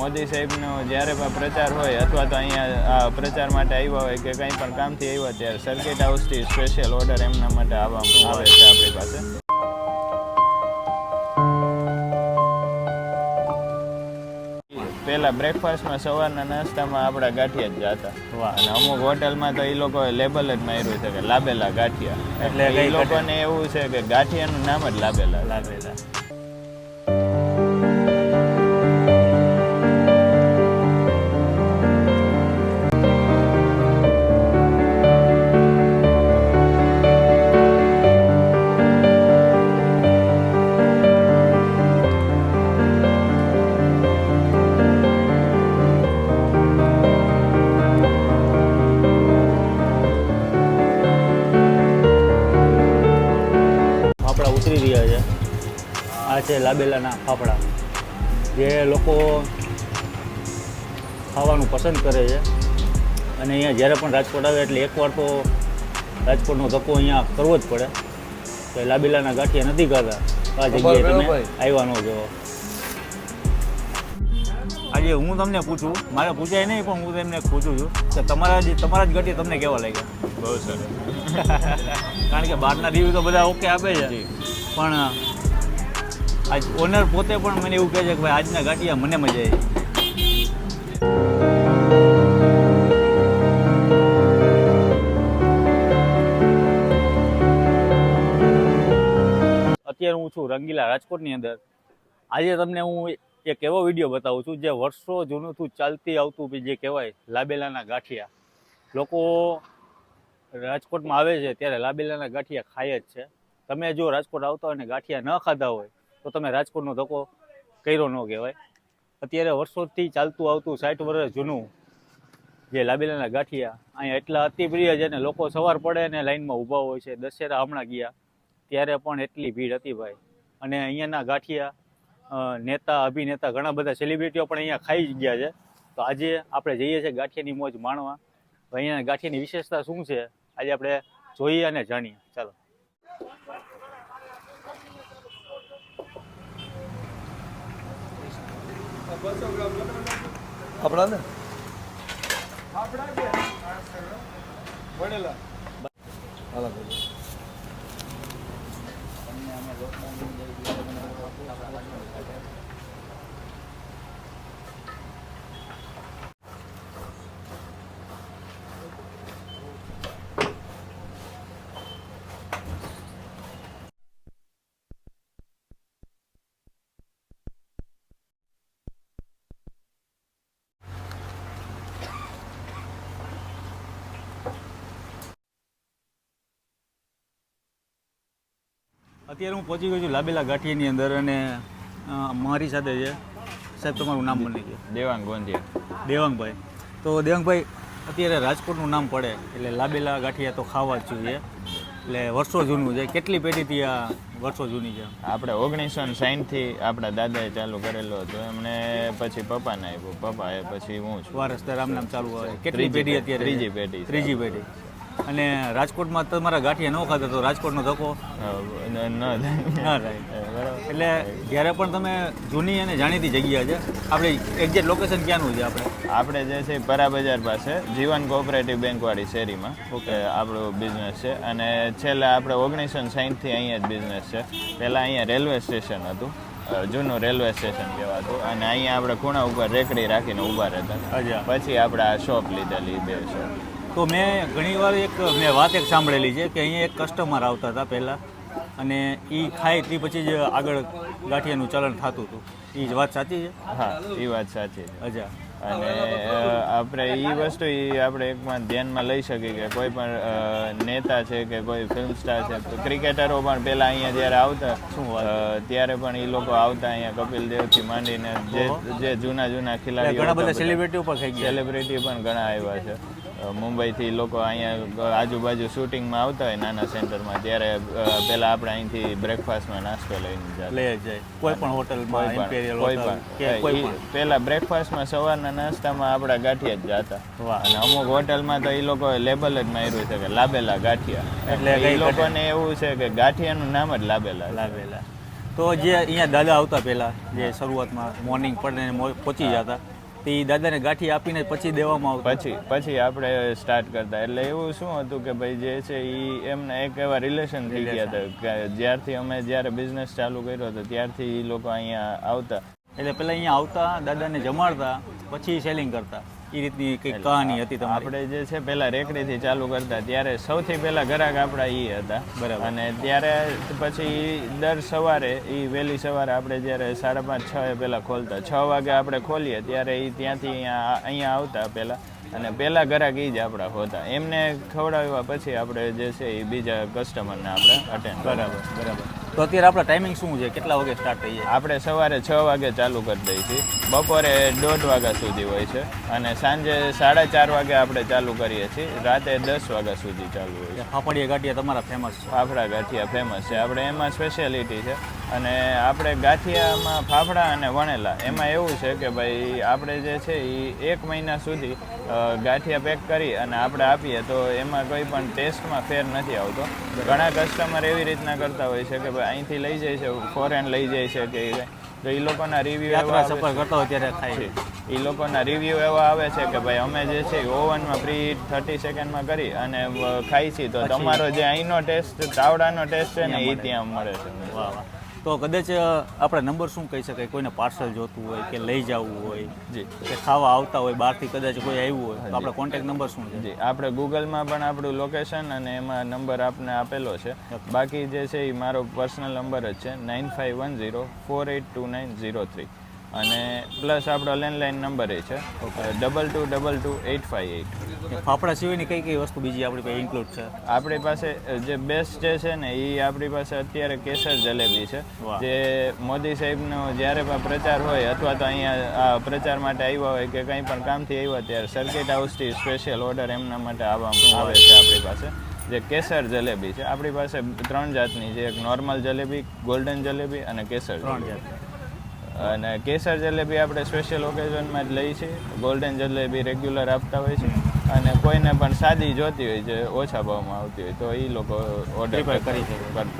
મોદી સાહેબનો જ્યારે પણ પ્રચાર હોય અથવા તો અહીંયા આ પ્રચાર માટે આવ્યા હોય કે કંઈ પણ કામથી આવ્યા ત્યારે સર્કિટ હાઉસથી સ્પેશિયલ ઓર્ડર એમના માટે આવવામાં આવે છે આપણી પાસે. પહેલાં બ્રેકફાસ્ટમાં સવારના નાસ્તામાં આપણા ગાંઠિયા જ જતા. અને અમુક હોટલમાં તો એ લોકોએ લેબલ જ માર્યું છે કે લાબેલા ગાંઠિયા. એટલે એ લોકોને એવું છે કે ગાંઠિયાનું નામ જ લાબેલા. ઉતરી રહ્યા છે. આ છે લાબેલાના ફાફડા, જે લોકો ખાવાનું પસંદ કરે છે. અને અહીંયા જ્યારે પણ રાજકોટ આવે એટલે એકવાર તો રાજકોટનો ધક્કો અહીંયા કરવો જ પડે કે લાબેલાના ગાંઠિયા નથી ખાતા, આ જગ્યાએ તમે આવ્યા ન જવો. આજે હું તમને પૂછું, મારે પૂછાય નહીં પણ હું તમને પૂછું છું કે તમારા જ ગાંઠિયા તમને કેવા લાગ્યા? બહુ સરસ. કારણ કે બહારના રિવ્યુ તો બધા ઓકે આપે છે, પણ આજ ઓનર પોતે પણ મને એવું કહે છે કે ભાઈ આજના ગાંઠિયા મને મજા આવી. અત્યારે હું છું રંગીલા રાજકોટની અંદર. આજે તમને હું એક એવો વિડીયો બતાવું છું જે વર્ષો જૂનું ચાલતી આવતું જે કહેવાય લાબેલાના ગાંઠિયા. લોકો રાજકોટમાં આવે છે ત્યારે લાબેલાના ગાંઠિયા ખાય જ છે. તમે જો રાજકોટ આવતા હોય ને ગાંઠિયા ન ખાધા હોય તો તમે રાજકોટનો ધક્કો કર્યો ન કહેવાય. અત્યારે વર્ષોથી ચાલતું આવતું 60 વર્ષ જૂનું જે લાબેલાના ગાંઠિયા અહીંયા એટલા અતિ પ્રિય છે ને લોકો સવાર પડે ને લાઈનમાં ઊભા હોય છે. દશેરા હમણાં ગયા ત્યારે પણ એટલી ભીડ હતી ભાઈ. અને અહીંયાના ગાંઠિયા નેતા અભિનેતા ઘણા બધા સેલિબ્રિટીઓ પણ અહીંયા ખાઈ ગયા છે. તો આજે આપણે જઈએ છીએ ગાંઠિયાની મોજ માણવા. અહીંયાના ગાંઠિયાની વિશેષતા શું છે આજે આપણે જોઈએ અને જાણીએ. ચાલો. આપણા ને અત્યારે હું પહોંચી ગયો છું લાબેલા ગાંઠિયાની અંદર અને મારી સાથે છે સાહેબ. તમારું નામ મને કહો. દેવાંગ ગોંધિયા. દેવાંગભાઈ. તો દેવાંગભાઈ, અત્યારે રાજકોટનું નામ પડે એટલે લાબેલા ગાંઠિયા તો ખાવા જ જોઈએ. એટલે વર્ષો જૂનું છે. કેટલી પેઢીથી આ વર્ષો જૂની છે? આપણે 1960થી આપણા દાદાએ ચાલુ કરેલો હતો. એમને પછી પપ્પાને આપ્યું, પપ્પાએ પછી હું છું. વારસદાર રામ નામ ચાલુ આવે. કેટલી પેઢી અત્યારે? ત્રીજી પેઢી. અને રાજકોટમાં તમારા ગાંઠિયા ન ખાતા તો રાજકોટનો ધક્કો ન થાય. એટલે જ્યારે પણ તમે જૂની અને જાણીતી જગ્યા છે. આપણે એક્ઝેક્ટ લોકેશન ક્યાંનું છે? આપણે જે છે પરા બજાર પાસે જીવન કોઓપરેટિવ બેંકવાળી શેરીમાં આપણો બિઝનેસ છે. અને છેલ્લે આપણે 1960થી અહીંયા જ બિઝનેસ છે. પહેલાં અહીંયા રેલવે સ્ટેશન હતું, જૂનું રેલવે સ્ટેશન કહેવાતું. અને અહીંયા આપણે ખૂણા ઉપર રેકડી રાખીને ઊભા રહેતા. પછી આપણે આ શોપ લીધેલી, 2 શોપ. તો મેં ઘણીવાર મેં વાત સાંભળેલી છે કે અહીંયા એક કસ્ટમર આવતા હતા પહેલાં, અને એ ખાય તે પછી જ આગળ ગાંઠિયાનું ચલણ થતું હતું. એ જ વાત સાચી છે? હા, એ વાત સાચી છે. અચ્છા. અને આપણે એ વસ્તુ આપણે એકમાં ધ્યાનમાં લઈ શકીએ કે કોઈ પણ નેતા છે કે કોઈ ફિલ્મ સ્ટાર છે, ક્રિકેટરો પણ પહેલાં અહીંયા જ્યારે આવતા ત્યારે પણ એ લોકો આવતા અહીંયા કપિલ દેવથી માંડીને જે જૂના ખેલાડીઓ, ઘણા બધા સેલિબ્રિટીઓ પણ થઈ ગયા. સેલિબ્રિટી પણ ઘણા આવ્યા છે. મુંબઈથી લોકો અહીંયા આજુબાજુ શૂટિંગમાં આવતા હોય નાના સેન્ટરમાં, ત્યારે પહેલાં આપણે અહીંથી બ્રેકફાસ્ટમાં નાસ્તો લઈને જાય. કોઈ પણ હોટલમાં, પહેલાં બ્રેકફાસ્ટમાં સવારના નાસ્તામાં આપણા ગાંઠિયા જ જતા. અને અમુક હોટલમાં તો એ લોકોએ લેબલ જ માર્યું છે કે લાબેલા ગાંઠિયા. એટલે એ લોકોને એવું છે કે ગાંઠિયાનું નામ જ લાબેલા. તો જે અહીંયા દાદા આવતા પહેલાં, જે શરૂઆતમાં મોર્નિંગ પડે પહોંચી જતા, તે દાદાને ગાંઠી આપીને પછી દેવામાં આવતું પછી આપણે સ્ટાર્ટ કરતા. એટલે એવું શું હતું કે ભાઈ જે છે એ એમને એક એવા રિલેશન થઈ ગયા હતા કે જ્યારથી અમે જ્યારે બિઝનેસ ચાલુ કર્યો હતો ત્યારથી એ લોકો અહીંયા આવતા. એટલે પેલા અહીંયા આવતા, દાદાને જમાડતા, પછી સેલિંગ કરતા, એ રીતની કંઈક કહાની હતી તમારી. આપણે જે છે પહેલા રેકડીથી ચાલુ કરતા, ત્યારે સૌથી પહેલા ગ્રાહક આપણા એ હતા. બરાબર. અને ત્યારે પછી દર સવારે એ વહેલી સવારે આપણે જ્યારે 5:30-6 પહેલા ખોલતા, 6 વાગે આપણે ખોલીએ ત્યારે એ ત્યાંથી અહીંયા આવતા પહેલા, અને પહેલા ગ્રાહક એ જ આપણા હોતા. એમને ખવડાવ્યા પછી આપણે જે છે એ બીજા કસ્ટમરને આપણે અટેન્ડ. બરાબર. તો અત્યારે આપણા ટાઈમિંગ શું છે, કેટલા વાગે સ્ટાર્ટ થઈ જાય? આપણે સવારે 6 વાગે ચાલુ કરી દઈએ છીએ, બપોરે 1:30 વાગ્યા સુધી હોય છે, અને સાંજે 4:30 વાગે આપણે ચાલુ કરીએ છીએ, રાતે 10 વાગ્યા સુધી ચાલુ હોય છે. ફાફડિયા ગાંઠિયા તમારા ફેમસ છે? ફાફડા ગાંઠિયા ફેમસ છે, આપણે એમાં સ્પેશિયાલિટી છે. અને આપણે ગાંઠિયામાં ફાફડા અને વણેલા એમાં એવું છે કે ભાઈ આપણે જે છે એ 1 મહિના સુધી ગાંઠિયા પેક કરી અને આપણે આપીએ તો એમાં કોઈ પણ ટેસ્ટમાં ફેર નથી આવતો. ઘણા કસ્ટમર એવી રીતના કરતા હોય છે કે ભાઈ અહીંથી લઈ જાય છે, ફોરેન લઈ જાય છે કે તો એ લોકોના રિવ્યુ એવા સફર કરતા હોય ત્યારે ખાય છે. એ લોકોના રિવ્યુ એવા આવે છે કે ભાઈ અમે જે છે ઓવનમાં પ્રી 30 સેકન્ડમાં કરી અને ખાઈ છીએ, તો તમારો જે અહીંનો ટેસ્ટ, તાવડાનો ટેસ્ટ છે ને એ ત્યાં મળે છે. વાહ. તો કદાચ આપણે નંબર શું કહી શકાય, કોઈને પાર્સલ જોતું હોય કે લઈ જવું હોય, જી, કે ખાવા આવતા હોય બહારથી કદાચ કોઈ આવ્યું હોય, તો આપણો કોન્ટેક્ટ નંબર શું છે? જી, આપણે ગૂગલમાં પણ આપણું લોકેશન અને એમાં નંબર આપને આપેલો છે. બાકી જે છે એ મારો પર્સનલ નંબર જ છે 9510482903, અને પ્લસ આપણો લેન્ડલાઇન નંબર એ છે 22222858. ફાફડા સિવાયની કઈ કઈ વસ્તુ બીજી આપણી પાસે ઇન્ક્લુડ છે? આપણી પાસે જે બેસ્ટ જે છે ને એ આપણી પાસે અત્યારે કેસર જલેબી છે. જે મોદી સાહેબનો જ્યારે પણ પ્રચાર હોય અથવા તો અહીંયા આ પ્રચાર માટે આવ્યા હોય કે કંઈ પણ કામથી આવ્યા ત્યારે સર્કિટ હાઉસથી સ્પેશિયલ ઓર્ડર એમના માટે આવે છે આપણી પાસે. જે કેસર જલેબી છે આપણી પાસે 3 જાતની છે, એક નોર્મલ જલેબી, ગોલ્ડન જલેબી અને કેસર જલેબી. અને કેસર જલેબી આપણે સ્પેશિયલ ઓકેઝનમાં જ લઈએ છીએ. ગોલ્ડન જલેબી રેગ્યુલર આપતા હોય છે, અને કોઈને પણ સાદી જોતી હોય જે ઓછા ભાવમાં આવતી હોય તો એ લોકો ઓર્ડર કરી કરતા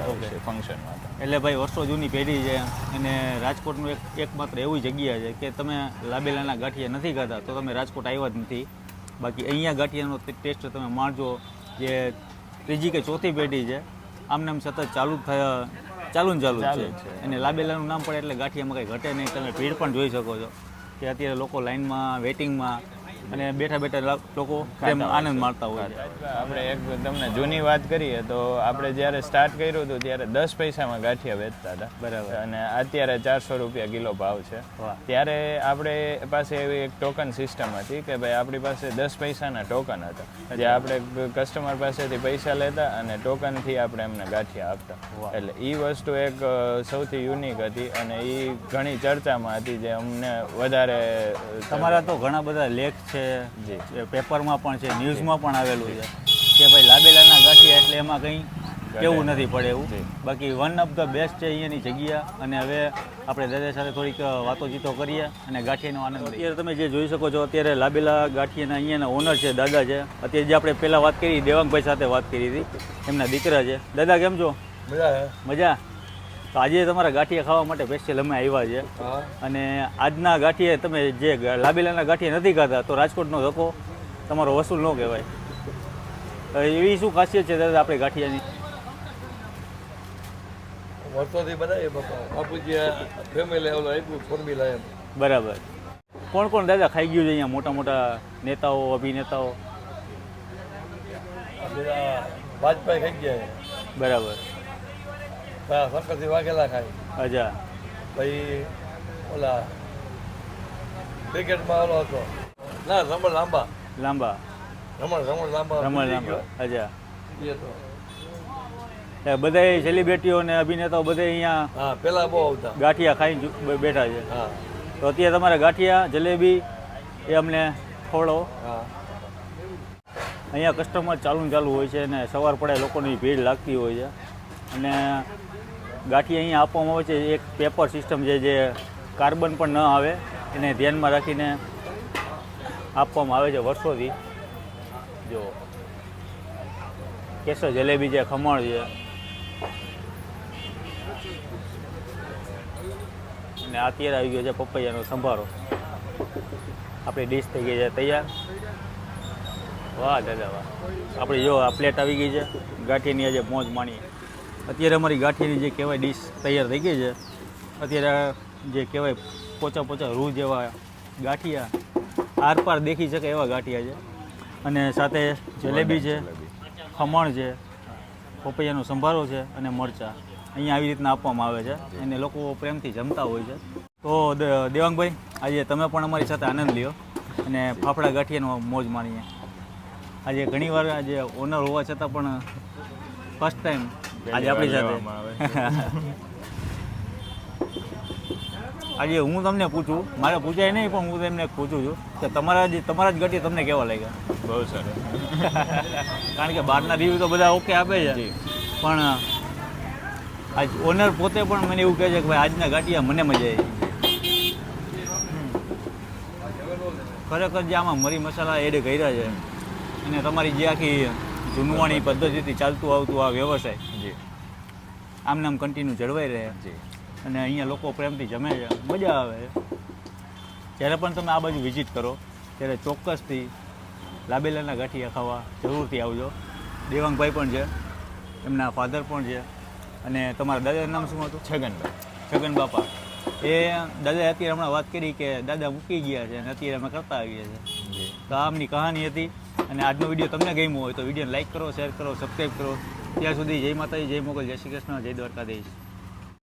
હોય છે ફંક્શન માટે. એટલે ભાઈ વર્ષો જૂની પેઢી છે, અને રાજકોટનું એકમાત્ર એવી જગ્યા છે કે તમે લાબેલાના ગાંઠિયા નથી ખાતા તો તમે રાજકોટ આવ્યા જ નથી. બાકી અહીંયા ગાંઠિયાનો ટેસ્ટ તમે માણજો. જે ત્રીજી કે ચોથી પેઢી છે, આમને આમ સતત ચાલુ છે. અને લાબેલાનું નામ પડે એટલે ગાંઠિયામાં કંઈ ઘટે નહીં. તમે ભીડ પણ જોઈ શકો છો કે અત્યારે લોકો લાઇનમાં, વેટિંગમાં અને બેઠા લોકો આનંદ માણતા હોય છે. આપણે એક તમને જૂની વાત કરીએ તો આપણે જ્યારે સ્ટાર્ટ કર્યું હતું ત્યારે 10 પૈસામાં ગાંઠિયા વેચતા હતા. બરાબર. અને અત્યારે 400 રૂપિયા કિલો ભાવ છે. ત્યારે આપણે પાસે એવી એક ટોકન સિસ્ટમ હતી કે ભાઈ આપણી પાસે 10 પૈસાના ટોકન હતા, જે આપણે કસ્ટમર પાસેથી પૈસા લેતા અને ટોકનથી આપણે એમને ગાંઠિયા આપતા. એટલે એ વસ્તુ એક સૌથી યુનિક હતી અને એ ઘણી ચર્ચામાં હતી, જે અમને વધારે. તમારા તો ઘણા બધા લેખ છે, પેપરમાં પણ છે, ન્યૂઝમાં પણ આવેલું છે કે ભાઈ લાબેલાના ગાંઠિયા એટલે એમાં કંઈ કેવું નથી પડે એવું. બાકી વન ઓફ ધ બેસ્ટ છે અહીંયાની જગ્યા. અને હવે આપણે દાદા સાથે થોડીક વાતોચીતો કરીએ અને ગાંઠિયાનો આનંદ લઈએ. અત્યારે તમે જે જોઈ શકો છો, અત્યારે લાબેલા ગાંઠિયાના અહીંયાના ઓનર છે, દાદા છે. અત્યારે જે આપણે પહેલાં વાત કરી, દેવાંગભાઈ સાથે વાત કરી હતી, એમના દીકરા છે. દાદા કેમ છો? મજા. તો આજે તમારા ગાંઠિયા ખાવા માટે સ્પેશિયલ અમે આવ્યા છે. અને આજના ગાંઠિયા તમે જે લાબેલાના ગાંઠિયા નથી ખાતા તો રાજકોટનો ધક્કો તમારો વસૂલ ન કહેવાય. એવી શું ખાસિયત છે દાદા આપણે ગાંઠિયાની? વર્ષોથી બનાવીએ બાપા, બાપુજી ફેમિલી ઓલો આપ્યું ફોર્મ્યુલા એમ. બરાબર. કોણ કોણ દાદા ખાઈ ગયું છે અહીંયા? મોટા મોટા નેતાઓ, અભિનેતાઓ? વાજપેયી ખાઈ ગયા. બરાબર. શંકરસિંહ વાઘેલા ખાય. અચ્છા. પછી ઓલા ક્રિકેટમાં ઓલો હતો ના રમણ લાંબા. રમણ લાંબા. અચ્છા. એ તો બધા સેલિબ્રિટીઓ ને અભિનેતાઓ બધા અહીંયા હા પેલા બહુ આવતા ગાંઠિયા ખાઈને બેઠા છે. હા. તો અત્યારે તમારા ગાંઠિયા, જલેબી એ અમને ખવડાવો. હા. અહીંયા કસ્ટમર ચાલુ હોય છે અને સવાર પડે લોકોની ભીડ લાગતી હોય છે. અને ગાંઠિયા અહીંયા આપવામાં આવે છે એક પેપર સિસ્ટમ છે, જે કાર્બન પણ ન આવે એને ધ્યાનમાં રાખીને આપવામાં આવે છે વર્ષોથી. જો કેસર જલેબી છે, ખમણ છે, અને અત્યારે આવી ગયો છે પપૈયાનો સંભારો. આપણી ડીશ થઈ ગઈ છે તૈયાર. વાહ દાદા વાહ. આપણી જો આ પ્લેટ આવી ગઈ છે, ગાંઠિયાની આજે મોજ માણીએ. અત્યારે અમારી ગાંઠિયાની જે કહેવાય ડીશ તૈયાર થઈ ગઈ છે. અત્યારે જે કહેવાય પોચા પોચા રૂ જેવા ગાંઠિયા આરપાર દેખી શકે એવા ગાંઠિયા છે. અને સાથે જલેબી છે, ખમણ છે, પપૈયાનો સંભારો છે અને મરચાં અહીંયા આવી રીતના આપવામાં આવે છે અને લોકો પ્રેમથી જમતા હોય છે. તો દેવાંગભાઈ, આજે તમે પણ અમારી સાથે આનંદ લ્યો અને ફાફડા ગાંઠિયાનો મોજ માણીએ. આજે ઘણીવાર આજે ઓનર હોવા છતાં પણ ફર્સ્ટ ટાઈમ આજે આપણી સાથે આજે હું તમને પૂછું, મારે પૂછાય નહીં પણ હું તમને પૂછું છું કે તમારા જ ગાંઠિયા તમને કેવા લાગ્યા? બહુ સરસ. કારણ કે બહારના રિવ્યૂ તો બધા ઓકે આપે છે, પણ આજ ઓનર પોતે પણ મને એવું કહે છે કે ભાઈ આજના ગાંઠિયા મને મજા આવી. ખરેખર જે આમાં મરી મસાલા એડ કર્યા છે અને તમારી જે આખી જૂનવાણી પદ્ધતિથી ચાલતું આવતું આ વ્યવસાય જી આમને આમ કન્ટિન્યુ જળવાઈ રહે જી અને અહીંયા લોકો પ્રેમથી જમે છે, મજા આવે છે. જ્યારે પણ તમે આ બાજુ વિઝિટ કરો ત્યારે ચોક્કસથી લાબેલાના ગાંઠિયા ખાવા જરૂરથી આવજો. દેવાંગભાઈ પણ છે, એમના ફાધર પણ છે અને તમારા દાદાનું નામ શું હતું? છગનભાઈ. છગન બાપા. એ દાદાએ અત્યારે હમણાં વાત કરી કે દાદા મૂકી ગયા છે અને અત્યારે અમે કરતા આવીએ છીએ. જી તો આ આમની કહાની હતી. અને આજનો વિડીયો તમને ગમ્યો હોય તો વિડીયોને લાઈક કરો, શેર કરો, સબસ્ક્રાઈબ કરો. ત્યાં સુધી જય માતાજી, જય મોગલ, જય શ્રી કૃષ્ણ, જય દ્વારકાધીશ.